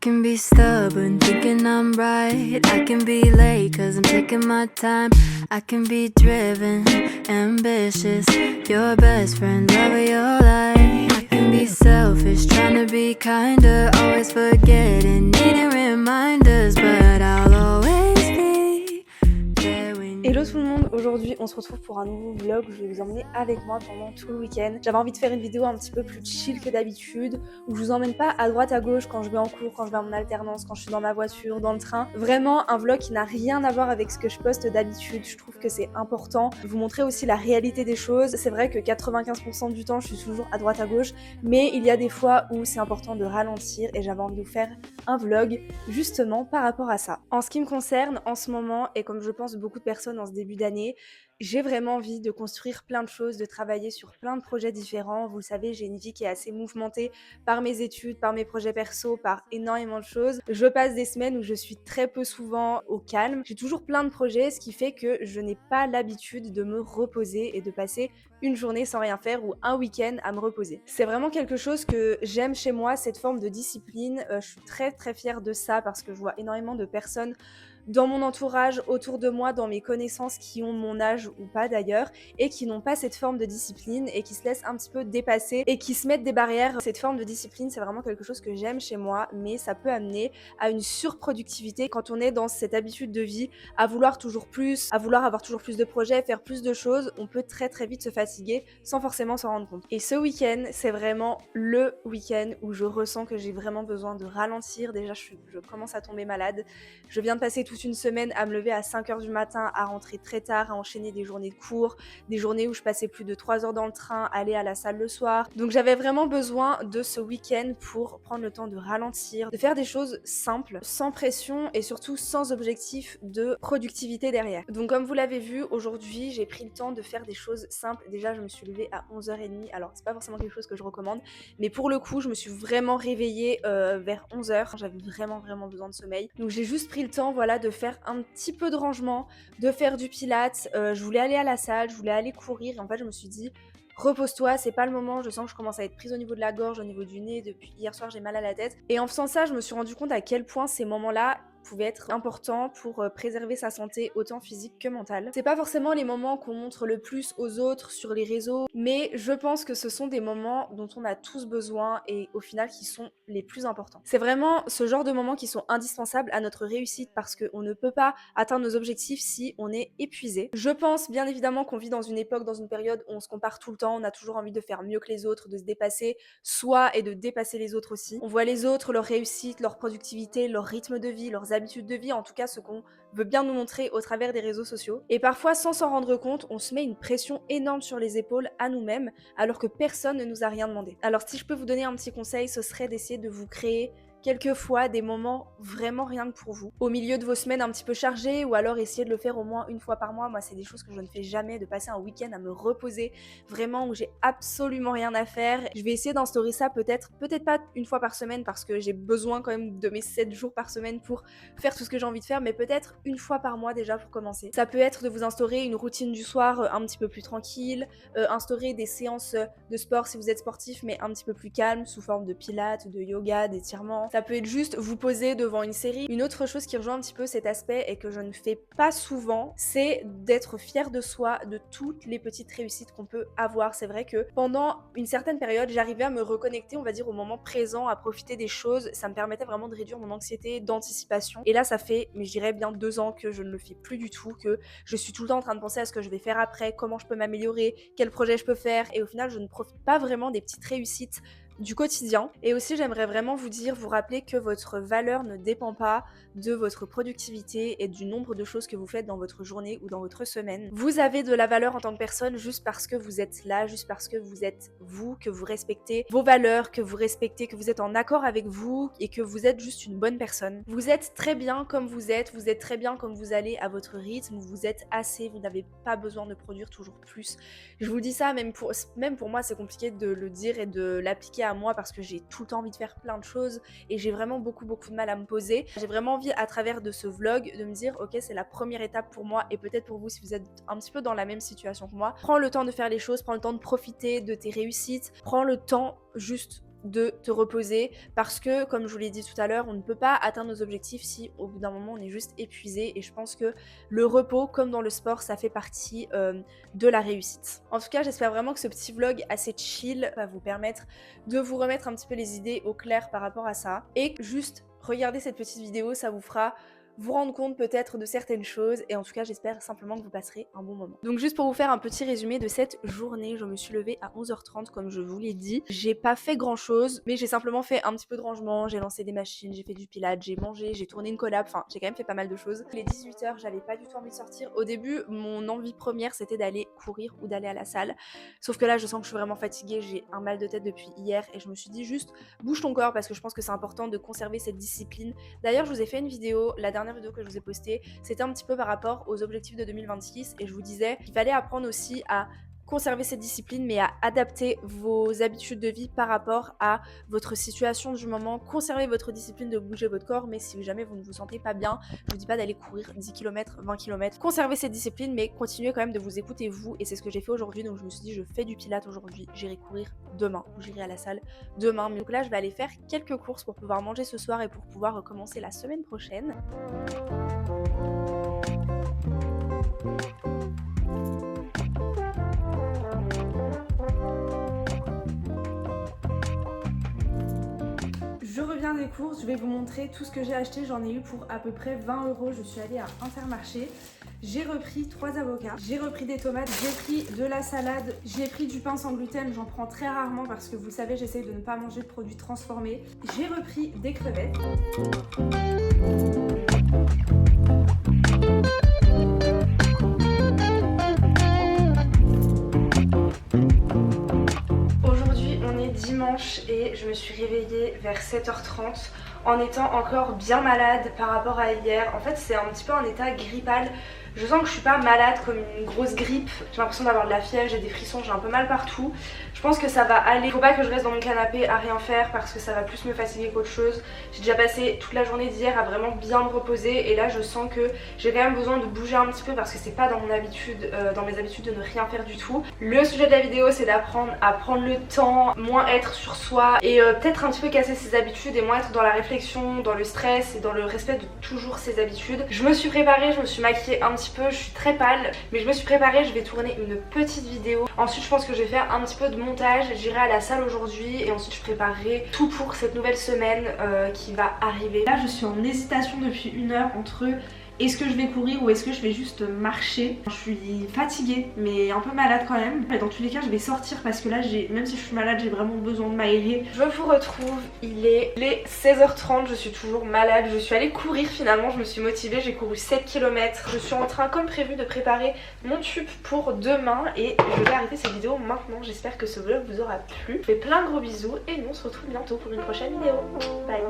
can be stubborn, thinking I'm right. I can be late, cause I'm taking my time. I can be driven, ambitious, your best friend, love of your life. I can be selfish, trying to be kinder, always forgetting, needing reminders, but I'll always be there when Hello tout le monde, aujourd'hui on se retrouve pour un nouveau vlog où je vais vous emmener avec moi pendant tout le week-end. J'avais envie de faire une vidéo un petit peu plus chill que d'habitude, où je vous emmène pas à droite à gauche quand je vais en cours, quand je vais en alternance, quand je suis dans ma voiture, dans le train. Vraiment un vlog qui n'a rien à voir avec ce que je poste d'habitude, je trouve que c'est important. Vous montrer aussi la réalité des choses. C'est vrai que 95% du temps je suis toujours à droite à gauche, mais il y a des fois où c'est important de ralentir et j'avais envie de vous faire un vlog justement par rapport à ça. En ce qui me concerne, en ce moment, et comme je pense beaucoup de personnes en ce début d'année, j'ai vraiment envie de construire plein de choses, de travailler sur plein de projets différents. Vous le savez, j'ai une vie qui est assez mouvementée par mes études, par mes projets perso, par énormément de choses. Je passe des semaines où je suis très peu souvent au calme. J'ai toujours plein de projets, ce qui fait que je n'ai pas l'habitude de me reposer et de passer une journée sans rien faire ou un week-end à me reposer. C'est vraiment quelque chose que j'aime chez moi, cette forme de discipline. Je suis très très fière de ça parce que je vois énormément de personnes dans mon entourage, autour de moi, dans mes connaissances qui ont mon âge ou pas d'ailleurs, et qui n'ont pas cette forme de discipline et qui se laissent un petit peu dépasser et qui se mettent des barrières. Cette forme de discipline, c'est vraiment quelque chose que j'aime chez moi, mais ça peut amener à une surproductivité quand on est dans cette habitude de vie, à vouloir toujours plus, à vouloir avoir toujours plus de projets, faire plus de choses. On peut très très vite se fatiguer sans forcément s'en rendre compte. Et ce week-end, c'est vraiment le week-end où je ressens que j'ai vraiment besoin de ralentir. Déjà, je commence à tomber malade. Je viens de passer toute une semaine à me lever à 5h du matin, à rentrer très tard, à enchaîner des journées de cours, des journées où je passais plus de 3 heures dans le train, aller à la salle le soir. Donc j'avais vraiment besoin de ce week-end pour prendre le temps de ralentir, de faire des choses simples, sans pression et surtout sans objectif de productivité derrière. Donc comme vous l'avez vu, aujourd'hui j'ai pris le temps de faire des choses simples. Déjà je me suis levée à 11h30, alors c'est pas forcément quelque chose que je recommande, mais pour le coup je me suis vraiment réveillée vers 11h. J'avais vraiment besoin de sommeil. Donc j'ai juste pris le temps, voilà, de faire un petit peu de rangement, de faire du pilates. Je voulais aller à la salle, je voulais aller courir et en fait je me suis dit repose-toi, c'est pas le moment, je sens que je commence à être prise au niveau de la gorge, au niveau du nez, depuis hier soir j'ai mal à la tête. Et en faisant ça, je me suis rendu compte à quel point ces moments-là pouvaient être importants pour préserver sa santé autant physique que mentale. C'est pas forcément les moments qu'on montre le plus aux autres sur les réseaux, mais je pense que ce sont des moments dont on a tous besoin et au final qui sont les plus importants. C'est vraiment ce genre de moments qui sont indispensables à notre réussite parce qu'on ne peut pas atteindre nos objectifs si on est épuisé. Je pense bien évidemment qu'on vit dans une époque, dans une période où on se compare tout le temps, on a toujours envie de faire mieux que les autres, de se dépasser soi et de dépasser les autres aussi. On voit les autres, leur réussite, leur productivité, leur rythme de vie, leurs habitudes de vie, en tout cas ce qu'on veut bien nous montrer au travers des réseaux sociaux. Et parfois, sans s'en rendre compte, on se met une pression énorme sur les épaules à nous-mêmes, alors que personne ne nous a rien demandé. Alors si je peux vous donner un petit conseil, ce serait d'essayer de vous créer quelquefois des moments vraiment rien que pour vous, au milieu de vos semaines un petit peu chargées, ou alors essayer de le faire au moins une fois par mois. Moi c'est des choses que je ne fais jamais, de passer un week-end à me reposer, vraiment où j'ai absolument rien à faire. Je vais essayer d'instaurer ça peut-être pas une fois par semaine parce que j'ai besoin quand même de mes 7 jours par semaine pour faire tout ce que j'ai envie de faire, mais peut-être une fois par mois déjà pour commencer. Ça peut être de vous instaurer une routine du soir un petit peu plus tranquille, instaurer des séances de sport si vous êtes sportif mais un petit peu plus calme, sous forme de pilates, de yoga, d'étirements. Ça peut être juste vous poser devant une série. Une autre chose qui rejoint un petit peu cet aspect et que je ne fais pas souvent, c'est d'être fier de soi, de toutes les petites réussites qu'on peut avoir. C'est vrai que pendant une certaine période, j'arrivais à me reconnecter, on va dire, au moment présent, à profiter des choses. Ça me permettait vraiment de réduire mon anxiété, d'anticipation. Et là, ça fait, mais je dirais bien 2 ans que je ne le fais plus du tout, que je suis tout le temps en train de penser à ce que je vais faire après, comment je peux m'améliorer, quel projet je peux faire. Et au final, je ne profite pas vraiment des petites réussites du quotidien. Et aussi j'aimerais vraiment vous rappeler que votre valeur ne dépend pas de votre productivité et du nombre de choses que vous faites dans votre journée ou dans votre semaine. Vous avez de la valeur en tant que personne juste parce que vous êtes là, juste parce que vous êtes vous, que vous respectez vos valeurs, que vous respectez, que vous êtes en accord avec vous et que vous êtes juste une bonne personne. Vous êtes très bien comme vous êtes très bien comme vous allez à votre rythme, vous êtes assez, vous n'avez pas besoin de produire toujours plus. Je vous dis ça, même pour moi c'est compliqué de le dire et de l'appliquer à moi parce que j'ai tout le temps envie de faire plein de choses et j'ai vraiment beaucoup de mal à me poser. J'ai vraiment envie à travers de ce vlog de me dire ok, c'est la première étape pour moi et peut-être pour vous si vous êtes un petit peu dans la même situation que moi. Prends le temps de faire les choses, prends le temps de profiter de tes réussites, prends le temps juste de te reposer parce que, comme je vous l'ai dit tout à l'heure, on ne peut pas atteindre nos objectifs si au bout d'un moment on est juste épuisé, et je pense que le repos, comme dans le sport, ça fait partie de la réussite. En tout cas, j'espère vraiment que ce petit vlog assez chill va vous permettre de vous remettre un petit peu les idées au clair par rapport à ça, et juste regardez cette petite vidéo, ça vous fera vous rendre compte peut-être de certaines choses, et en tout cas j'espère simplement que vous passerez un bon moment. Donc juste pour vous faire un petit résumé de cette journée, je me suis levée à 11h30 comme je vous l'ai dit. J'ai pas fait grand chose, mais j'ai simplement fait un petit peu de rangement, j'ai lancé des machines, j'ai fait du pilates, j'ai mangé, j'ai tourné une collab, enfin j'ai quand même fait pas mal de choses. Les 18h, j'avais pas du tout envie de sortir. Au début, mon envie première c'était d'aller courir ou d'aller à la salle, sauf que là je sens que je suis vraiment fatiguée, j'ai un mal de tête depuis hier, et je me suis dit juste bouge ton corps, parce que je pense que c'est important de conserver cette discipline. D'ailleurs je vous ai fait une vidéo, la dernière vidéo que je vous ai postée, c'était un petit peu par rapport aux objectifs de 2026, et je vous disais qu'il fallait apprendre aussi à conserver cette discipline, mais à adapter vos habitudes de vie par rapport à votre situation du moment. Conservez votre discipline de bouger votre corps, mais si jamais vous ne vous sentez pas bien, je vous dis pas d'aller courir 10 km, 20 km. Conservez cette discipline, mais continuez quand même de vous écouter vous, et c'est ce que j'ai fait aujourd'hui. Donc je me suis dit, je fais du pilates aujourd'hui, j'irai courir demain, ou j'irai à la salle demain. Mais donc là, je vais aller faire quelques courses pour pouvoir manger ce soir et pour pouvoir recommencer la semaine prochaine. Je reviens des courses, je vais vous montrer tout ce que j'ai acheté. J'en ai eu pour à peu près 20 €. Je suis allée à Intermarché. J'ai repris 3 avocats, j'ai repris des tomates, j'ai pris de la salade, j'ai pris du pain sans gluten, j'en prends très rarement parce que vous le savez, j'essaye de ne pas manger de produits transformés. J'ai repris des crevettes. Aujourd'hui, on est dimanche et je me suis réveillée vers 7h30 en étant encore bien malade par rapport à hier. En fait, c'est un petit peu un état grippal. Je sens que je suis pas malade comme une grosse grippe. J'ai l'impression d'avoir de la fièvre, j'ai des frissons, j'ai un peu mal partout. Je pense que ça va aller. Faut pas que je reste dans mon canapé à rien faire parce que ça va plus me fatiguer qu'autre chose. J'ai déjà passé toute la journée d'hier à vraiment bien me reposer, et là je sens que j'ai quand même besoin de bouger un petit peu parce que c'est pas dans mon habitude, dans mes habitudes de ne rien faire du tout. Le sujet de la vidéo, c'est d'apprendre à prendre le temps, moins être sur soi, et peut-être un petit peu casser ses habitudes et moins être dans la réflexion, dans le stress et dans le respect de toujours ses habitudes. Je me suis préparée, je me suis maquillée un petit peu, je suis très pâle, mais je me suis préparée, je vais tourner une petite vidéo. Ensuite je pense que je vais faire un petit peu de montage, j'irai à la salle aujourd'hui, et ensuite je préparerai tout pour cette nouvelle semaine qui va arriver. Là je suis en hésitation depuis 1 heure entre est-ce que je vais courir ou est-ce que je vais juste marcher. Je suis fatiguée mais un peu malade quand même. Mais dans tous les cas je vais sortir parce que là même si je suis malade, j'ai vraiment besoin de m'aérer. Je vous retrouve, il est les 16h30, je suis toujours malade. Je suis allée courir finalement, je me suis motivée, j'ai couru 7 km. Je suis en train comme prévu de préparer mon tube pour demain, et je vais arrêter cette vidéo maintenant. J'espère que ce vlog vous aura plu. Je vous fais plein de gros bisous et nous on se retrouve bientôt pour une prochaine vidéo. Bye.